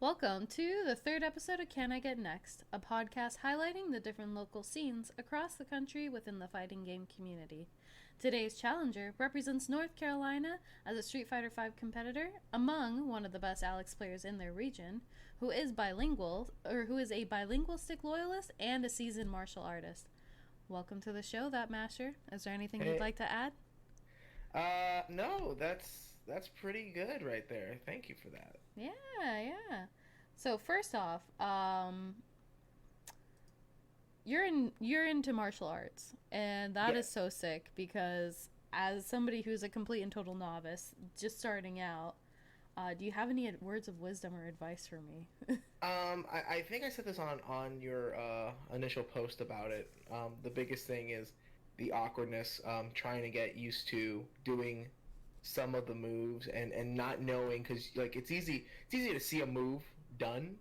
Welcome to the third episode of Can I Get Next, a podcast highlighting the different local scenes across the country within the fighting game community. Today's challenger represents North Carolina as a Street Fighter V competitor, among one of the best Alex players in their region, who is a bilingual stick loyalist and a seasoned martial artist. Welcome to the show, ThatMasher. Is there anything you'd Hey, like to add? no, that's pretty good right there. Thank you for that. Yeah, yeah. So first off, you're into martial arts, and that is Yes. so sick because as somebody who's a complete and total novice, just starting out, do you have any words of wisdom or advice for me? I think I said this on your initial post about it. The biggest thing is the awkwardness, trying to get used to doing some of the moves and not knowing because like it's easy to see a move done,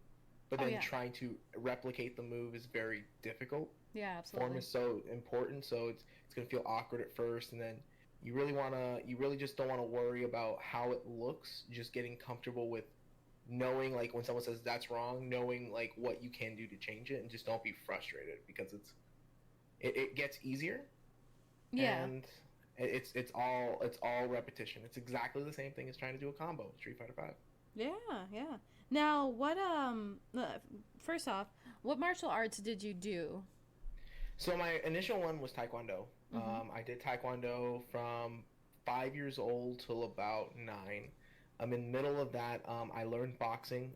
but Oh then yeah, trying to replicate the move is very difficult. yeah, Form absolutely. is so important, so it's gonna feel awkward at first, and then you really just don't want to worry about how it looks. Just getting comfortable with knowing like when someone says that's wrong, knowing like what you can do to change it, and just don't be frustrated because it gets easier, Yeah, and it's all repetition. It's exactly the same thing as trying to do a combo with Street Fighter Five. yeah, yeah. Now, first off, what martial arts did you do? So my initial one was Taekwondo. Mm-hmm. I did Taekwondo from 5 years old till about nine. In the middle of that, I learned boxing.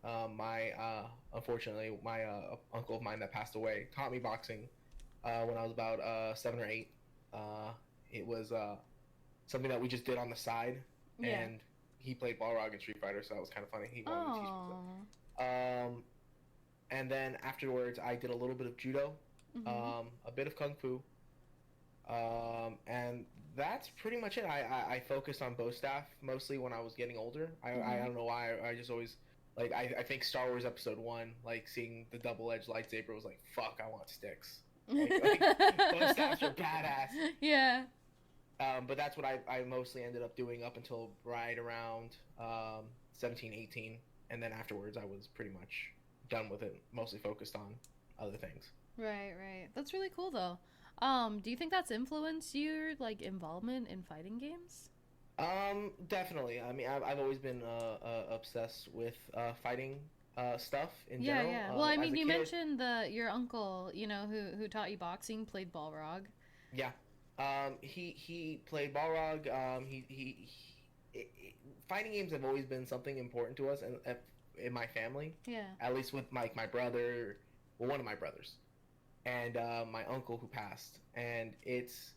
Unfortunately, my uncle of mine that passed away taught me boxing when I was about 7 or 8. Uh, it was something that we just did on the side, Yeah. and he played Balrog in Street Fighter, so that was kind of funny. He wanted to teach me Oh. stuff. And then afterwards, I did a little bit of judo, Mm-hmm. a bit of kung fu, and that's pretty much it. I focused on bow staff mostly when I was getting older. I Mm-hmm. don't know why. I just always like I think Star Wars Episode One, like seeing the double edged lightsaber was like fuck. I want sticks. Like bow staffs are badass. Yeah. But that's what I mostly ended up doing up until right around 17, 18. And then afterwards I was pretty much done with it, mostly focused on other things. Right, right. That's really cool though. Do you think that's influenced your like involvement in fighting games? Definitely. I mean, I've always been obsessed with fighting stuff in Yeah, general. yeah. Well, I As mean, a you kid, mentioned the your uncle, who taught you boxing, played Balrog. yeah. He played Balrog. Fighting games have always been something important to us, and in my family, Yeah. at least with my brother, well, one of my brothers, and my uncle who passed, and it's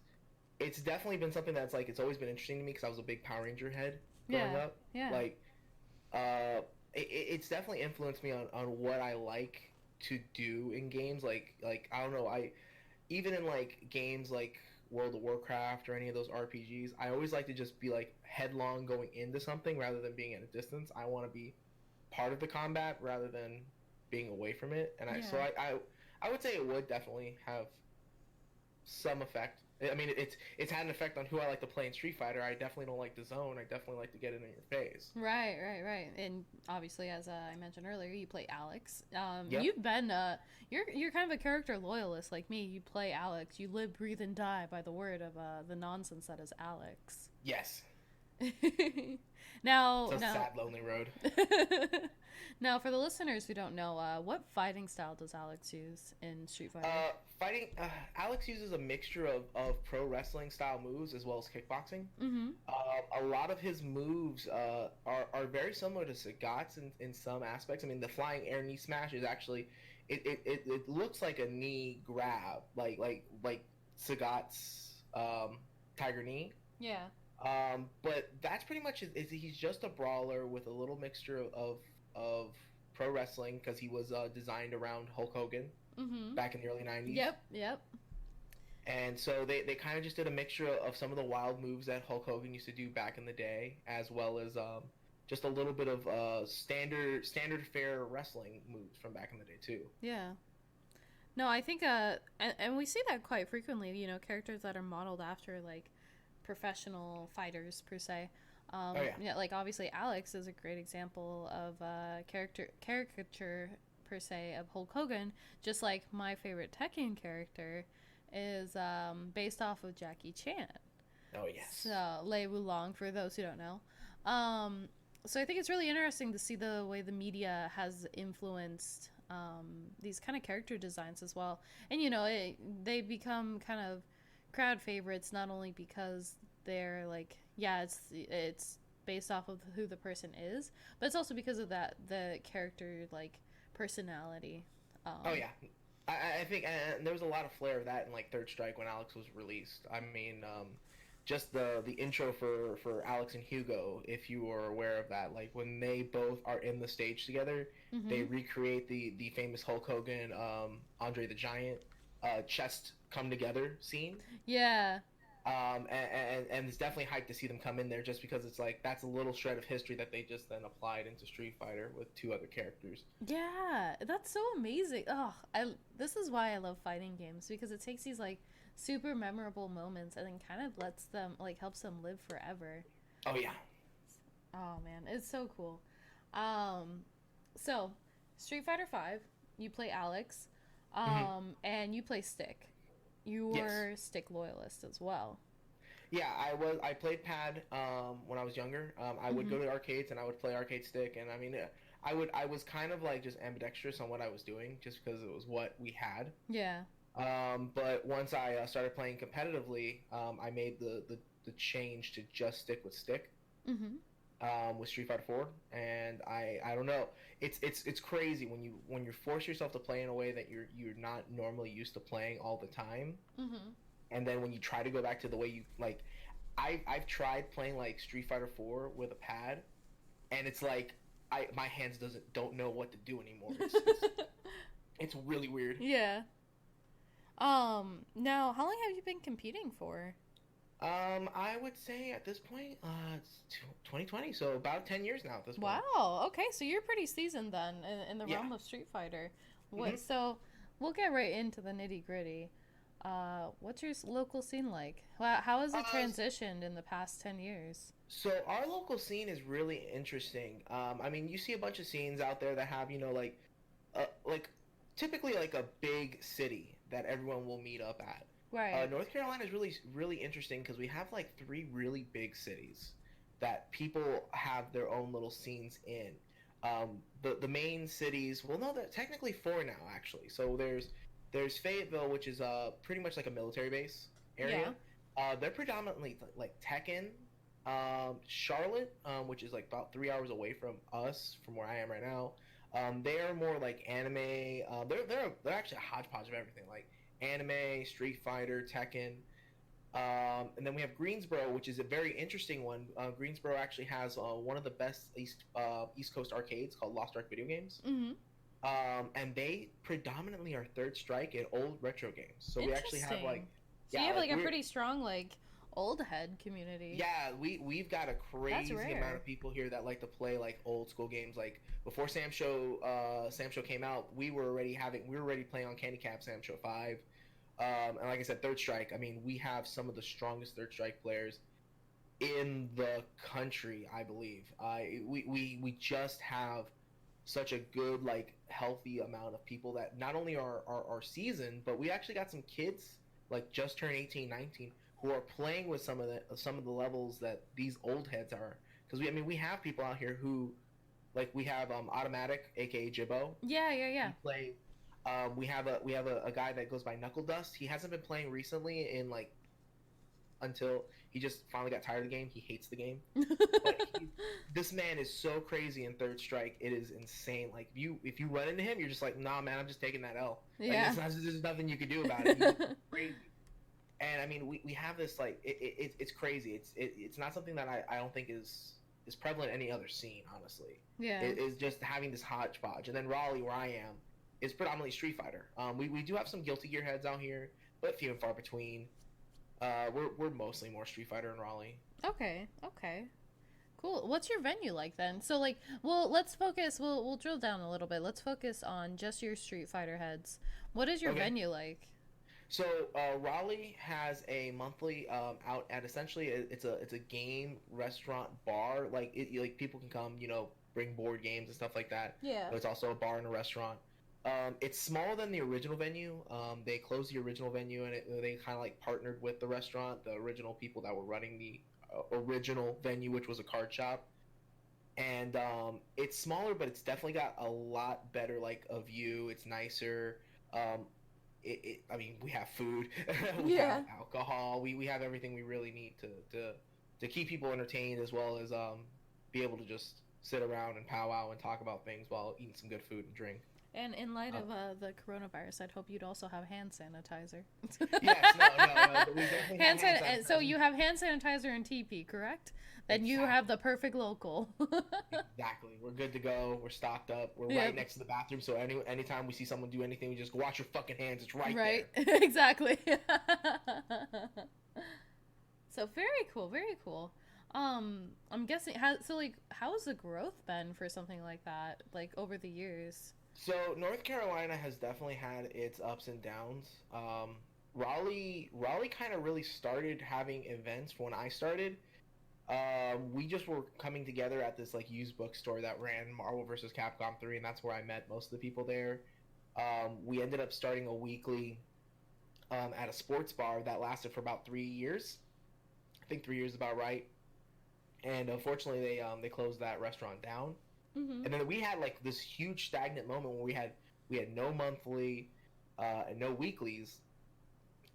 definitely been something that's like it's always been interesting to me because I was a big Power Ranger head growing Yeah. up. Yeah. Like, it's definitely influenced me on what I like to do in games. Like I don't know, I even in like games like World of Warcraft or any of those RPGs, I always like to just be like headlong going into something rather than being at a distance. I want to be part of the combat rather than being away from it. And I so Yeah. I would say it would definitely have some effect. I mean, it's had an effect on who I like to play in Street Fighter. I definitely don't like the zone. I definitely like to get in your face. Right, right, right. And obviously, as I mentioned earlier, you play Alex. Yep. You've been you're kind of a character loyalist like me. You play Alex. You live, breathe, and die by the word of the nonsense that is Alex. Yes. now, It's a now, sad, lonely road. now, for the listeners who don't know, what fighting style does Alex use in Street Fighter? Uh, fighting. Alex uses a mixture of pro wrestling style moves as well as kickboxing. Mm-hmm. A lot of his moves are very similar to Sagat's in some aspects. I mean, the flying air knee smash is actually it looks like a knee grab, like Sagat's Tiger Knee. Yeah. But that's pretty much he's just a brawler with a little mixture of pro wrestling because he was designed around Hulk Hogan Mm-hmm. back in the early 90s. Yep. Yep. And so they kind of just did a mixture of some of the wild moves that Hulk Hogan used to do back in the day, as well as just a little bit of standard fare wrestling moves from back in the day too. Yeah. No, I think and we see that quite frequently. Characters that are modeled after like professional fighters per se. Oh yeah. Yeah, like obviously Alex is a great example of caricature per se of Hulk Hogan. Just like my favorite Tekken character is based off of Jackie Chan. Oh yes. So Lei Wulong, for those who don't know. Um, so I think it's really interesting to see the way the media has influenced these kind of character designs as well. And they become kind of crowd favorites not only because they're like, yeah, it's based off of who the person is, but it's also because of the character like personality. Oh Um, yeah. I think and there was a lot of flair of that in like Third Strike when Alex was released. I mean, just the intro for Alex and Hugo, if you are aware of that, like when they both are in the stage together, they mm-hmm. recreate the famous Hulk Hogan, Andre the Giant, chest come together scene. Yeah, And it's definitely hyped to see them come in there just because it's like that's a little shred of history that they just then applied into Street Fighter with two other characters. yeah, that's so amazing. Oh, I this is why I love fighting games because it takes these like super memorable moments and then kind of lets them like helps them live forever. Oh yeah. Oh man, it's so cool. Um, so Street Fighter Five, you play Alex, Hmm. and you play Stick. You Yes. were Stick loyalist as well. Yeah, I was. I played pad when I was younger. I would Mm-hmm. go to arcades and I would play arcade stick, and I mean, I would. I was kind of like just ambidextrous on what I was doing, just because it was what we had. Yeah. But once I started playing competitively, I made the change to just stick with stick Mm-hmm. with Street Fighter 4, and I don't know. It's crazy when you force yourself to play in a way that you're not normally used to playing all the time, Mm-hmm. and then when you try to go back to the way you like I've tried playing like Street Fighter 4 with a pad, and it's like my hands doesn't don't know what to do anymore. It's really weird. Yeah. Now, how long have you been competing for? I would say at this point, it's 2020, so about 10 years now at this point. Wow. Okay, so you're pretty seasoned then in the Yeah. realm of Street Fighter. What? Hmm. So we'll get right into the nitty gritty. What's your local scene like? How has it Uh, transitioned in the past 10 years? so our local scene is really interesting. I mean, you see a bunch of scenes out there that have, like typically like a big city that everyone will meet up at. Right. North Carolina is really really interesting because we have like three really big cities that people have their own little scenes in. The main cities, well, no, they're technically four now actually. So there's Fayetteville, which is pretty much like a military base Yeah. area. They're predominantly like Tekken. Charlotte, which is like about 3 hours away from us, from where I am right now. They are more like anime. They're actually a hodgepodge of everything, like anime, Street Fighter, Tekken. And then we have Greensboro, which is a very interesting one. Greensboro actually has one of the best East Coast arcades called Lost Ark Video Games. Mm-hmm. And they predominantly are third strike and old retro games. So we actually have like, Interesting. So you yeah, have like like a we're pretty strong like old head community. yeah, we've got a That's crazy amount rare. of people here that like to play like old school games. Like before Sam Show came out, we were already playing on Candy Cap Sam Show 5. And like I said, Third Strike. I mean, we have some of the strongest Third Strike players in the country, I believe. We just have such a good, like, healthy amount of people that not only are seasoned, but we actually got some kids like just turned 18, 19, who are playing with some of the levels that these old heads are. Because I mean, we have people out here who, like, we have Automatic, aka Jibbo. Yeah, yeah, yeah. He plays. We have a guy that goes by Knuckle Dust. He hasn't been playing recently in like until he just finally got tired of the game. He hates the game. But this man is so crazy in Third Strike. It is insane. Like if you run into him, you're just like, nah, man, I'm just taking that L. Like Yeah. there's nothing you can do about it. He's crazy. And I mean, we have this like it's crazy. It's not something that I don't think is prevalent in any other scene. Honestly, Yeah. it is just having this hodgepodge. And then Raleigh, where I am, is predominantly Street Fighter. We do have some Guilty Gear heads out here, but few and far between. We're mostly more Street Fighter in Raleigh. Okay. Okay. Cool. What's your venue like then? So like, well, let's focus. We'll drill down a little bit. Let's focus on just your Street Fighter heads. What is your Okay. venue like? So Raleigh has a monthly out at essentially it's a game restaurant bar like people can come bring board games and stuff like that, Yeah. but it's also a bar and a restaurant. It's smaller than the original venue. They closed the original venue and they kind of like partnered with the restaurant, the original people that were running the original venue, which was a card shop. And it's smaller, but it's definitely got a lot better like a view. It's nicer. Um, I mean, we have food, we have Yeah. alcohol, we have everything we really need to keep people entertained as well as be able to just sit around and powwow and talk about things while eating some good food and drink. And in light Uh, of the coronavirus, I'd hope you'd also have hand sanitizer. yes, no, but we definitely have Hand hand san- So sanitizer. you have hand sanitizer and TP, correct? Then you have Exactly, the perfect local. exactly. We're good to go. We're stocked up. We're right Yep. next to the bathroom, so anytime we see someone do anything, we just go wash your fucking hands. It's right Right. there. Exactly. So very cool, very cool. I'm guessing how has the growth been for something like that, like over the years? So North Carolina has definitely had its ups and downs. Raleigh kind of really started having events when I started. We just were coming together at this like used bookstore that ran Marvel vs. Capcom 3, and that's where I met most of the people there. We ended up starting a weekly at a sports bar that lasted for about 3 years. I think 3 years is about right. And unfortunately, they closed that restaurant down. Mm-hmm. And then we had like this huge stagnant moment where we had no monthly and no weeklies,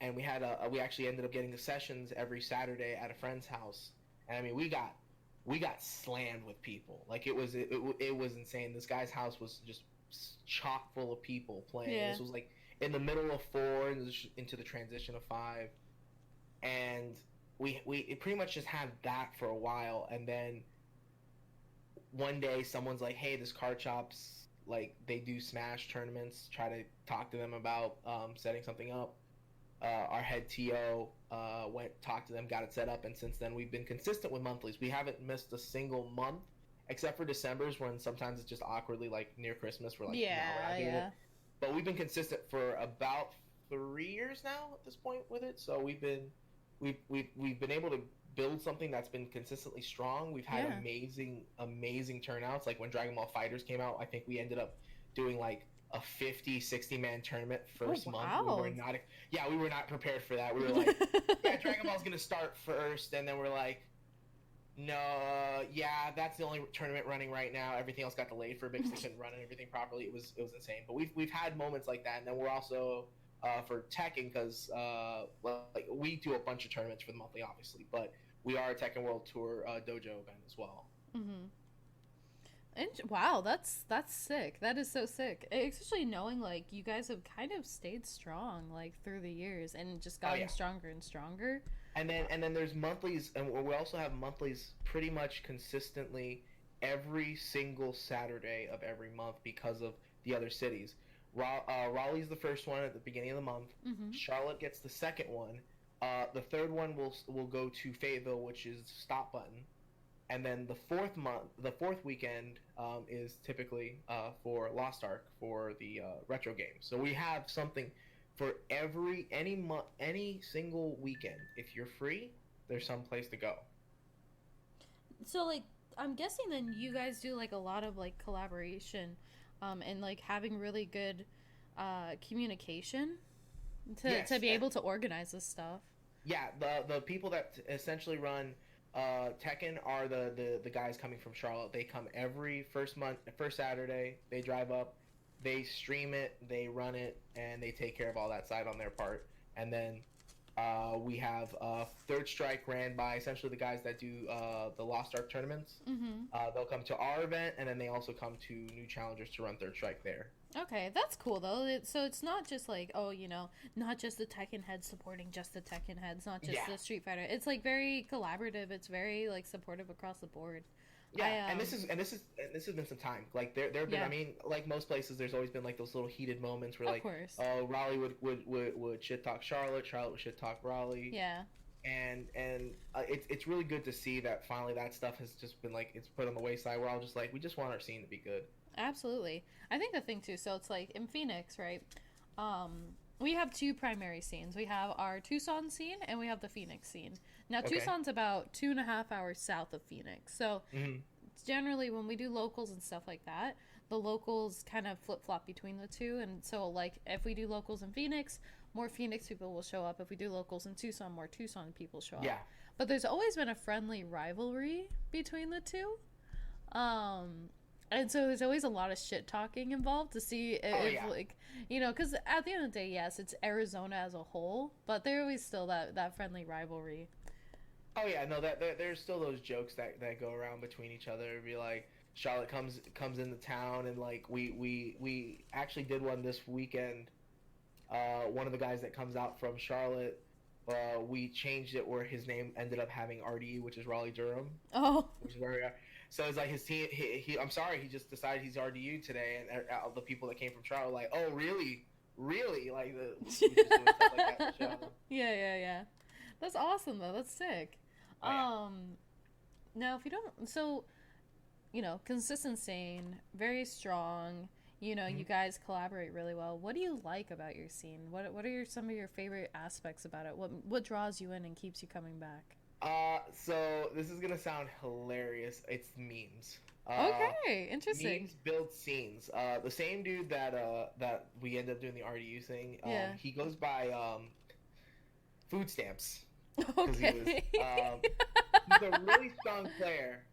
and we actually ended up getting the sessions every Saturday at a friend's house. And I mean, we got slammed with people. Like it was insane. This guy's house was just chock full of people playing. Yeah. This was like in the middle of four and into the transition of five, and we it pretty much just had that for a while, and then one day someone's like, "Hey, this card shop's like they do Smash tournaments. Try to talk to them about setting something up." Our head TO went talked to them, got it set up, and since then we've been consistent with monthlies. We haven't missed a single month, except for December's when sometimes it's just awkwardly like near Christmas. We're like, no, we're Yeah, not doing yeah. it. But we've been consistent for about 3 years now at this point with it. So we've been able to build something that's been consistently strong. We've had Yeah. amazing turnouts. Like when Dragon Ball Fighters came out, I think we ended up doing like a 50, 60 man tournament Oh first month. wow. We were not prepared for that. We were like, yeah, Dragon Ball's gonna start first, and then we're like, no, yeah, that's the only tournament running right now. Everything else got delayed for a bit because they couldn't run everything properly. It was insane. But we've had moments like that, and then we're also for Tekken because like we do a bunch of tournaments for the monthly, obviously, but we are a Tekken World Tour dojo event as well. Mm-hmm. Wow, that's sick. That is so sick. Especially knowing like you guys have kind of stayed strong like through the years and just Oh gotten yeah, stronger and stronger. and then there's monthlies, and we also have monthlies pretty much consistently every single Saturday of every month because of the other cities. Raleigh's the first one at the beginning of the month. Mm-hmm. Charlotte gets the second one. The third one will go to Fayetteville, which is Stop Button, and then the fourth weekend is typically for Lost Ark for the retro game. So we have something for any single weekend. If you're free, there's some place to go. So like I'm guessing then you guys do like a lot of like collaboration and like having really good communication to Yes, be able to organize this stuff. yeah. The people that essentially run Tekken are the guys coming from Charlotte. They come every first Saturday. They drive up, they stream it, they run it, and they take care of all that side on their part. And then we have Third Strike ran by essentially the guys that do the Lost Ark tournaments. Mm-hmm. They'll come to our event, and then they also come to new challengers to run Third Strike there. Okay, that's cool though. So it's not just like, oh, not just the Tekken heads supporting just the Tekken heads, not just Yeah, the Street Fighter. It's like very collaborative. It's very like supportive across the board. yeah, I and this has been some time. Like there have been. Yeah, I mean, like most places, there's always been like those little heated moments where of like, course. oh, Raleigh would shit talk Charlotte, Charlotte would shit talk Raleigh, Yeah, and it's really good to see that finally that stuff has just been like it's put on the wayside. We're all just like we just want our scene to be good. absolutely. I think the thing too. So it's like in Phoenix, right? Um, we have two primary scenes. We have our Tucson scene and we have the Phoenix scene. Now, Okay. Tucson's about 2.5 hours south of Phoenix. So, Mm-hmm. generally, when we do locals and stuff like that, the locals kind of flip flop between the two. And so, like, if we do locals in Phoenix, more Phoenix people will show up. If we do locals in Tucson, more Tucson people show up. Yeah. But there's always been a friendly rivalry between the two. And so there's always a lot of shit talking involved to see if like, you know, because at the end of the day, yes, it's Arizona as a whole, but there's always still that friendly rivalry. Oh yeah, no, there's still those jokes that go around between each other. It'd be like Charlotte comes into town, and like we actually did one this weekend. One of the guys that comes out from Charlotte, we changed it where his name ended up having RD, which is Raleigh Durham. Oh. Which is where we are. So it's like his team. I'm sorry, he just decided he's RDU today, and the people that came from Charlotte were like, oh really, like the just doing stuff like that to show them. Yeah. That's awesome though. That's sick. Oh, yeah. Now if you don't, so you know, consistent scene, very strong. You know, you guys collaborate really well. What do you like about your scene? What are some of your favorite aspects about it? What draws you in and keeps you coming back? So this is gonna sound hilarious. It's memes. Okay, interesting. Memes build scenes. The same dude that we ended up doing the RDU thing. He goes by food stamps. Okay. He's a really strong player.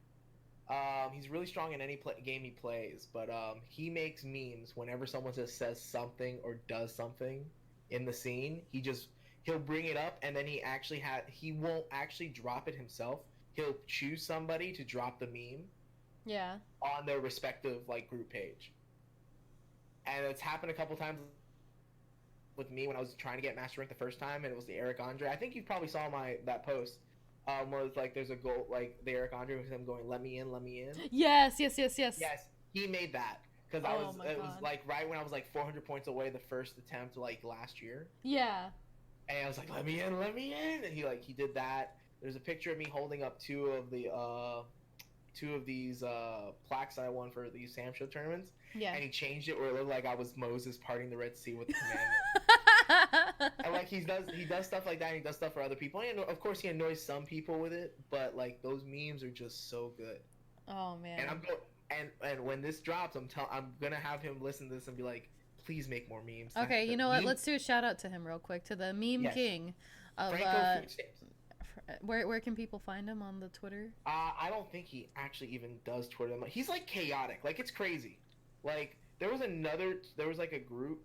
He's really strong in any game he plays, but he makes memes whenever someone just says something or does something in the scene. He'll bring it up, and then he won't actually drop it himself. He'll choose somebody to drop the meme. Yeah. On their respective like group page. And it's happened a couple times with me when I was trying to get Master Rank the first time, and it was the Eric Andre. I think you probably saw that post. Where it's like there's a goal, like the Eric Andre with him going, let me in. Yes. Yes, he made that. Because it was like right when I was like 400 points away the first attempt like last year. Yeah. And I was like, let me in. And he did that. There's a picture of me holding up two of these plaques that I won for these Sam Show tournaments. Yeah. And he changed it where it looked like I was Moses parting the Red Sea with the commandment. And like he does stuff like that, and he does stuff for other people. And of course he annoys some people with it, but like those memes are just so good. Oh man. And when this drops, I'm gonna have him listen to this and be like, please make more memes. Okay, you know what? Let's do a shout out to him real quick, to the meme king of Franco Food Stamps. Where can people find him on the Twitter? I don't think he actually even does Twitter. He's like chaotic, like it's crazy. Like there was like a group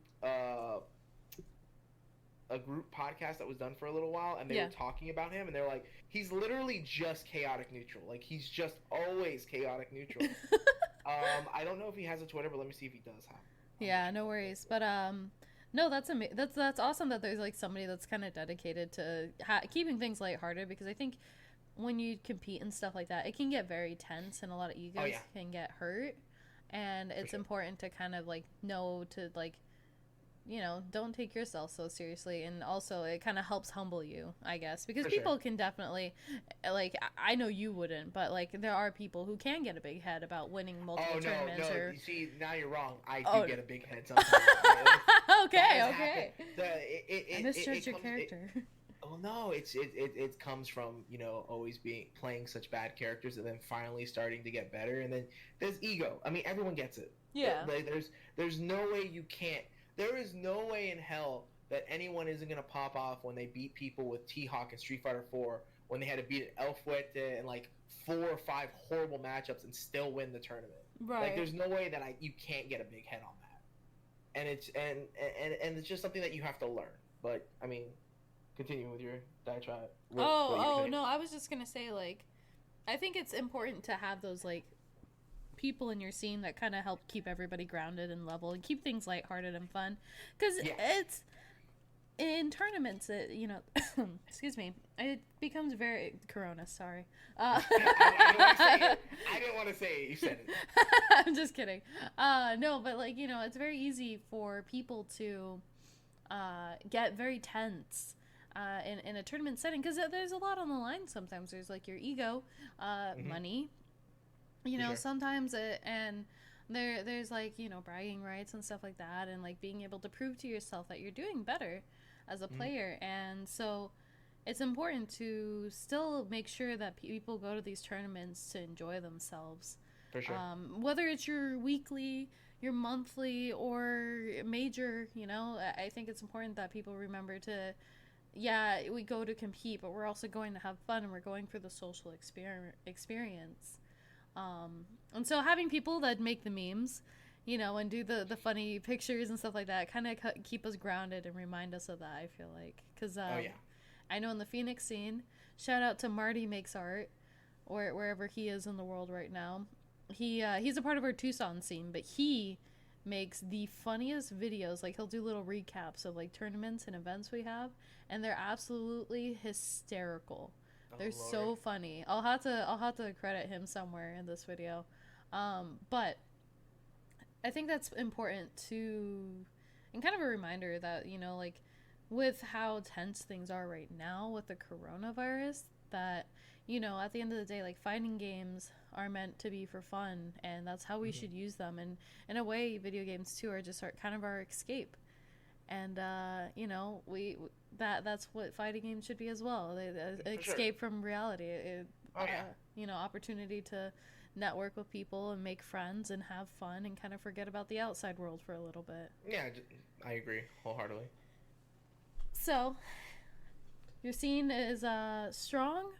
podcast that was done for a little while, and they were talking about him, and they're like, he's literally just chaotic neutral. Like he's just always chaotic neutral. I don't know if he has a Twitter, but let me see if he does have. Yeah, no worries. But no, that's awesome that there's like somebody that's kind of dedicated to keeping things lighthearted, because I think when you compete and stuff like that, it can get very tense and a lot of egos can get hurt, and it's important to kind of like know to like, you know, don't take yourself so seriously, and also it kind of helps humble you, I guess, because people can definitely, like, I know you wouldn't, but like there are people who can get a big head about winning multiple tournaments. No, you see, now you're wrong. I do get a big head sometimes. Okay. I misjudged your character. Well, no, it comes from, you know, always playing such bad characters and then finally starting to get better, and then there's ego. I mean, everyone gets it. Yeah. There's no way you can't. There is no way in hell that anyone isn't going to pop off when they beat people with T-Hawk and Street Fighter 4, when they had to beat an Elfwette and like 4 or 5 horrible matchups and still win the tournament. Right. Like there's no way that you can't get a big head on that. And it's just something that you have to learn. But I mean, continue with your diatribe. No, I was just going to say, like, I think it's important to have those like people in your scene that kind of help keep everybody grounded and level and keep things lighthearted and fun, because it's in tournaments, you know, excuse me, it becomes very sorry. I didn't want to say it. You said it. I'm just kidding. No, but like, you know, it's very easy for people to get very tense in a tournament setting, because there's a lot on the line. Sometimes there's like your ego, money, you know, sometimes and There's like, bragging rights and stuff like that, and like being able to prove to yourself that you're doing better as a Mm-hmm. player. And so it's important to still make sure that people go to these tournaments to enjoy themselves. For sure. Whether it's your weekly, your monthly, or major, I think it's important that people remember to, yeah, we go to compete, but we're also going to have fun, and we're going for the social experience. And so having people that make the memes, and do the funny pictures and stuff like that, kind of keep us grounded and remind us of that. I feel like, because Oh yeah. I know in the Phoenix scene, shout out to Marty Makes Art, or wherever he is in the world right now. He's a part of our Tucson scene, but he makes the funniest videos. Like, he'll do little recaps of like tournaments and events we have, and they're absolutely hysterical. Oh They're Lord. so funny. I'll have to credit him somewhere in this video. But I think that's important to, and kind of a reminder that, like, with how tense things are right now with the coronavirus, that, at the end of the day, like, fighting games are meant to be for fun, and that's how we Mm-hmm. should use them. And in a way, video games too are just kind of our escape. And we that's what fighting games should be as well. For sure. Escape from reality. Oh yeah. Opportunity to network with people and make friends and have fun and kind of forget about the outside world for a little bit. Yeah. I agree wholeheartedly. So your scene is strong,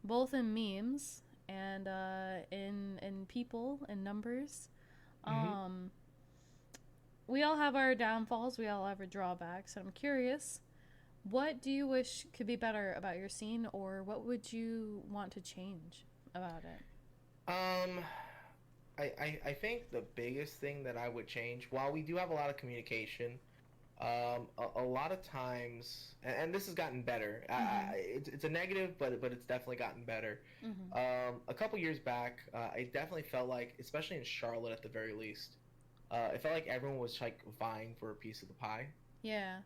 both in memes and in people and numbers. Mm-hmm. Um, we all have our downfalls. We all have our drawbacks. And I'm curious, what do you wish could be better about your scene, or what would you want to change about it? Um, I think the biggest thing that I would change, while we do have a lot of communication, a lot of times, and this has gotten better. Mm-hmm. It's a negative, but it's definitely gotten better. Mm-hmm. A couple years back, I definitely felt like, especially in Charlotte at the very least, it felt like everyone was like vying for a piece of the pie. Yeah.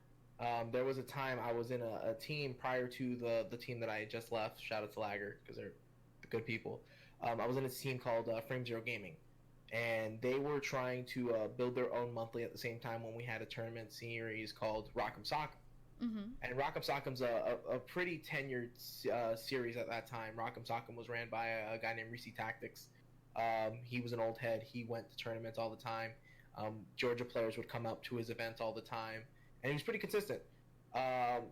There was a time I was in a team prior to the team that I had just left. Shout out to Lager because they're good people. I was in a team called Frame Zero Gaming, and they were trying to build their own monthly at the same time when we had a tournament series called Rock'em Sock'em. Mm-hmm. And Rock'em Sock'em's a pretty tenured series at that time. Rock'em Sock'em was ran by a guy named Reese Tactics. He was an old head. He went to tournaments all the time. Georgia players would come up to his events all the time, and he was pretty consistent.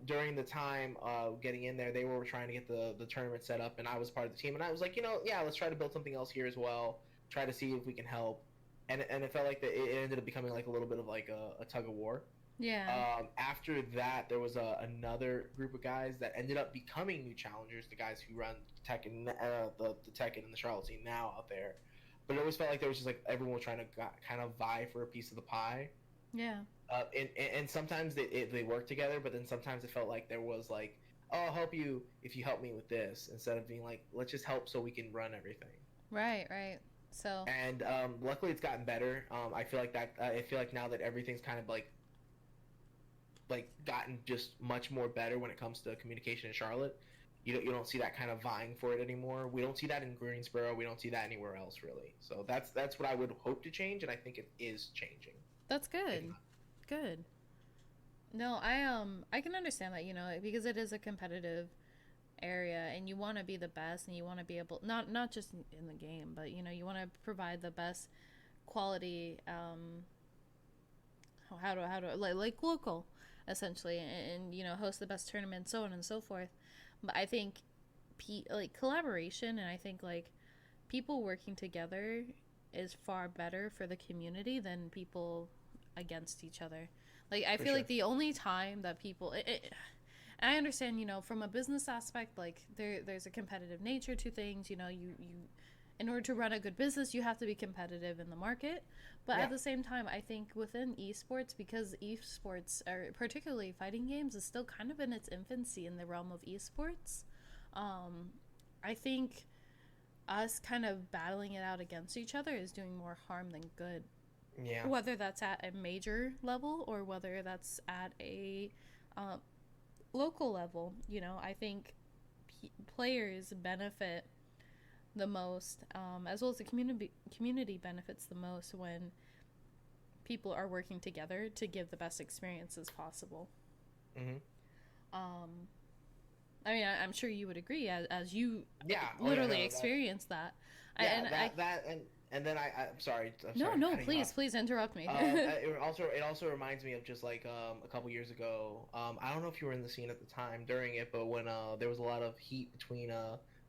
During the time getting in there, they were trying to get the tournament set up, and I was part of the team. And I was like, yeah, let's try to build something else here as well. Try to see if we can help. And it felt like it ended up becoming like a little bit of like a tug of war. Yeah. After that, there was another group of guys that ended up becoming new challengers. The guys who run Tekken, the Tekken and the Charlotte scene now out there. But it always felt like there was just like everyone was trying to kind of vie for a piece of the pie. Yeah. And sometimes they work together, but then sometimes it felt like there was like, oh, I'll help you if you help me with this, instead of being like, let's just help so we can run everything. Right. Right. So. And luckily, it's gotten better. I feel like that. I feel like now that everything's kind of like gotten just much more better when it comes to communication in Charlotte. You don't see that kind of vying for it anymore. We don't see that in Greensboro. We don't see that anywhere else really. So that's what I would hope to change, and I think it is changing. That's good. Good. No, I can understand that, because it is a competitive area, and you want to be the best, and you want to be able, not just in the game, but you want to provide the best quality, how to like local, essentially, and host the best tournaments, so on and so forth. But I think like collaboration, and I think like people working together is far better for the community than people against each other. Like, I For feel sure. like the only time that people I understand, from a business aspect, like there's a competitive nature to things. You in order to run a good business, you have to be competitive in the market. But Yeah. at the same time, I think within esports, because esports, or particularly fighting games, is still kind of in its infancy in the realm of esports. I think us kind of battling it out against each other is doing more harm than good. Yeah. Whether that's at a major level or whether that's at a uh, local level, I think players benefit the most, as well as the community benefits the most when people are working together to give the best experiences possible. Mm-hmm. Um, I mean, I'm sure you would agree, as you Yeah. Oh yeah. literally No. That. experienced that. Yeah. And I And then I'm sorry. I'm no, sorry for no, cutting you off. please interrupt me. It also reminds me of just like a couple years ago. I don't know if you were in the scene at the time during it, but when there was a lot of heat between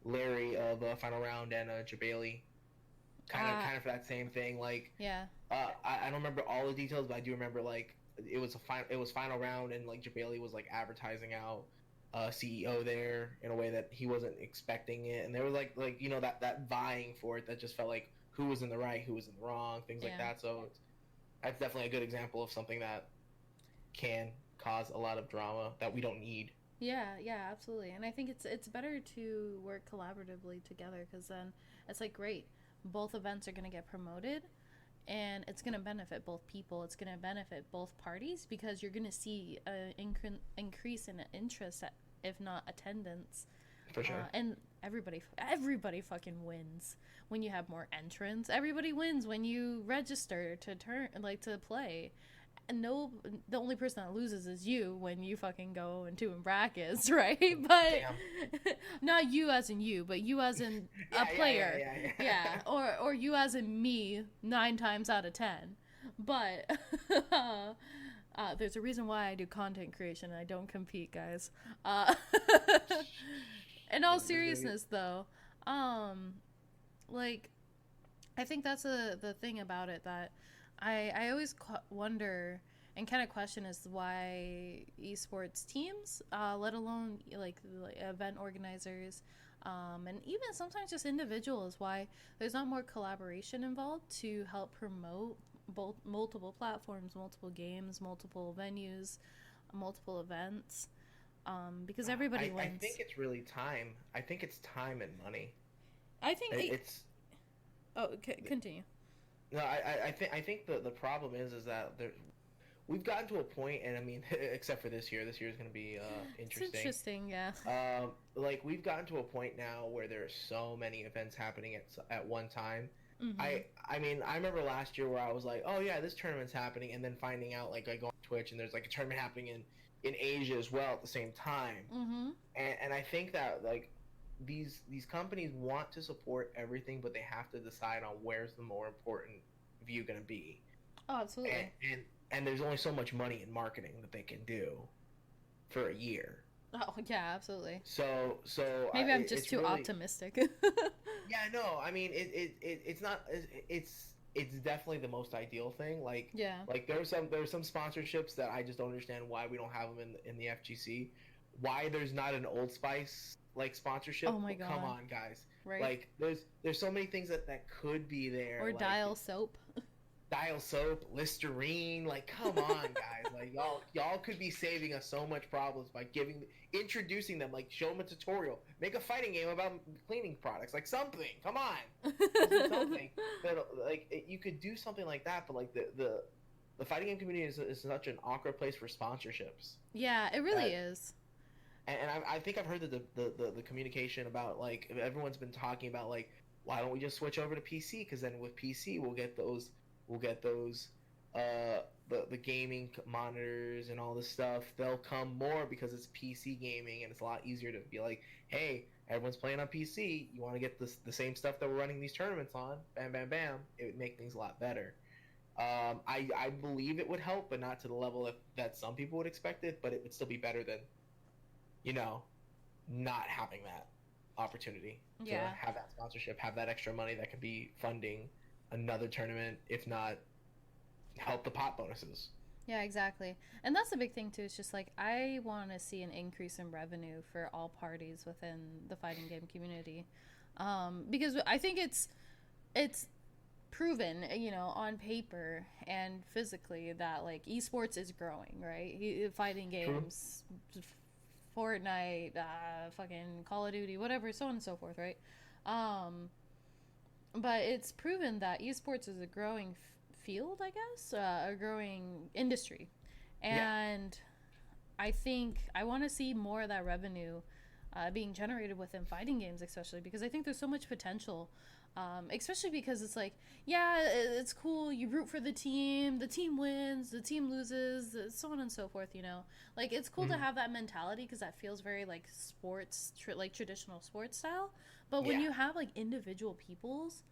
Larry of Final Round and Jabali, kind of for that same thing. Like Yeah. I don't remember all the details, but I do remember like it was Final Round, and like Jabali was like advertising out CEO there in a way that he wasn't expecting it, and there was like that vying for it that just felt like who was in the right, who was in the wrong, things like Yeah. that. So that's definitely a good example of something that can cause a lot of drama that we don't need. Yeah, yeah, absolutely. And I think it's better to work collaboratively together, because then it's like great. Both events are going to get promoted, and it's going to benefit both people. It's going to benefit both parties, because you're going to see an increase in interest, if not attendance. For sure. And everybody fucking wins when you have more entrants. Everybody wins when you register to play. And no, the only person that loses is you when you fucking go into in brackets, right? But not you as in you, but you as in a player. Yeah. Or you as in me 9 times out of 10. But there's a reason why I do content creation and I don't compete, guys. In all seriousness, though, like, I think that's the thing about it that I always wonder and kind of question is why esports teams, let alone like event organizers, and even sometimes just individuals, why there's not more collaboration involved to help promote both multiple platforms, multiple games, multiple venues, multiple events, because everybody wins. I think it's really time. I think it's time and money. I think it's. Oh, continue. No, I think the problem is that we've gotten to a point, and I mean, except for this year is going to be interesting. It's interesting, yeah. Like we've gotten to a point now where there are so many events happening at one time. Mm-hmm. I mean, I remember last year where I was like, oh yeah, this tournament's happening, and then finding out like I go on Twitch and there's like a tournament happening in Asia as well at the same time. Mm-hmm. And I think that like these companies want to support everything, but they have to decide on where's the more important view going to be. Oh, absolutely. And there's only so much money in marketing that they can do for a year. Oh yeah, absolutely. So maybe I'm just too really optimistic. Yeah, no, I mean it's not it's definitely the most ideal thing. Like yeah, like there's some sponsorships that I just don't understand why we don't have them in the FGC. Why there's not an Old Spice like sponsorship? Oh my god! Come on, guys! Right? Like there's so many things that could be there. Or like, Dial soap. Dial soap, Listerine, like come on, guys! Like y'all could be saving us so much problems by introducing them. Like show them a tutorial, make a fighting game about cleaning products, like something. Come on, something. Like you could do something like that, but like the fighting game community is such an awkward place for sponsorships. Yeah, it really is. And I think I've heard the communication about like everyone's been talking about like why don't we just switch over to PC, because then with PC we'll get those the gaming monitors and all this stuff. They'll come more because it's PC gaming, and it's a lot easier to be like, hey, everyone's playing on PC, you want to get the same stuff that we're running these tournaments on, bam bam bam. It would make things a lot better. I believe it would help, but not to the level that some people would expect it, but it would still be better than not having that opportunity to have that sponsorship, have that extra money that could be funding another tournament, if not help the pot bonuses. Yeah, exactly. And that's the big thing too. It's just like I want to see an increase in revenue for all parties within the fighting game community, because I think it's proven, on paper and physically that like esports is growing, right? Fighting games, True. Fortnite, fucking Call of Duty, whatever, so on and so forth, right? But it's proven that esports is a growing field, I guess, a growing industry. And I think I want to see more of that revenue being generated within fighting games, especially because I think there's so much potential. Especially because it's like, yeah, it's cool. You root for the team wins, the team loses, so on and so forth. Like it's cool to Mhm. have that mentality because that feels very like sports, like traditional sports style. But when Yeah. you have like individual peoples,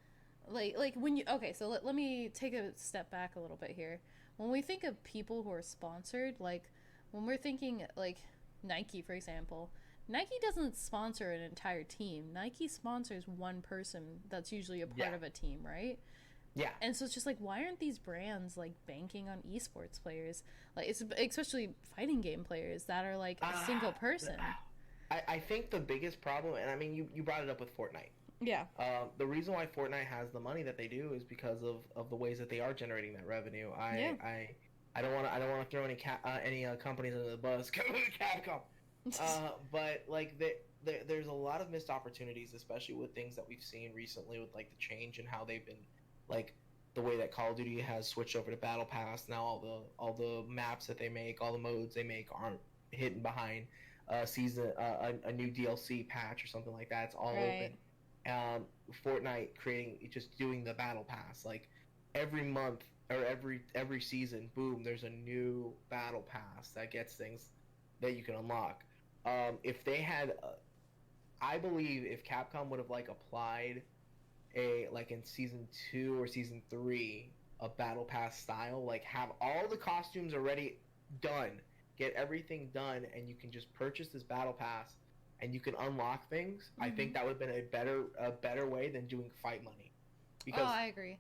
like when you okay, so let me take a step back a little bit here. When we think of people who are sponsored, like when we're thinking like Nike, for example, Nike doesn't sponsor an entire team. Nike sponsors one person that's usually a part Yeah. of a team, right? Yeah. And so it's just like, why aren't these brands like banking on esports players, like it's especially fighting game players that are like a single Ah, person? I think the biggest problem, and I mean, you brought it up with Fortnite. Yeah, The reason why Fortnite has the money that they do is because of the ways that they are generating that revenue. yeah. I don't want to throw any companies under the bus. Capcom. But like there's a lot of missed opportunities, especially with things that we've seen recently with like the change in how they've been like the way that Call of Duty has switched over to Battle Pass. Now all the maps that they make, all the modes they make aren't hidden behind a new DLC patch or something like that. It's all Right. open. Fortnite creating just doing the Battle Pass like every month or every season, boom, there's a new Battle Pass that gets things that you can unlock. If they had, I believe if Capcom would have like applied a like in season 2 or season 3 a battle pass style, like have all the costumes already done, get everything done, and you can just purchase this battle pass and you can unlock things. I Mm-hmm. think that would have been a better way than doing fight money, Oh, because I agree.